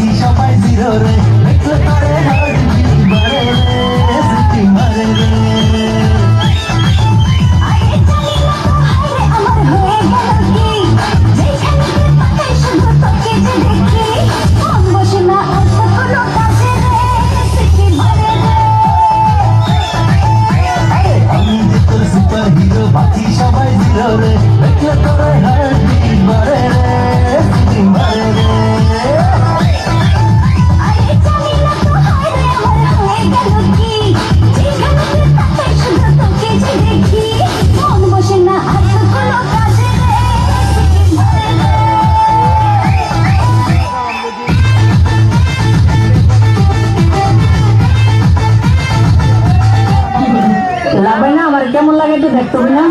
বাকি সবাই জিরো রে, দেখলে তোরে হার্টবিট বাড়ে রে, সিটি মারে রে। সুপার হিরো বাকি সবাই জিরো রে, দেখলে তোরে হার্টবিট বাড়ে রে, সিটি মারে রে। লাগবে না আমার কেমন লাগে একটু দেখতে হবে না।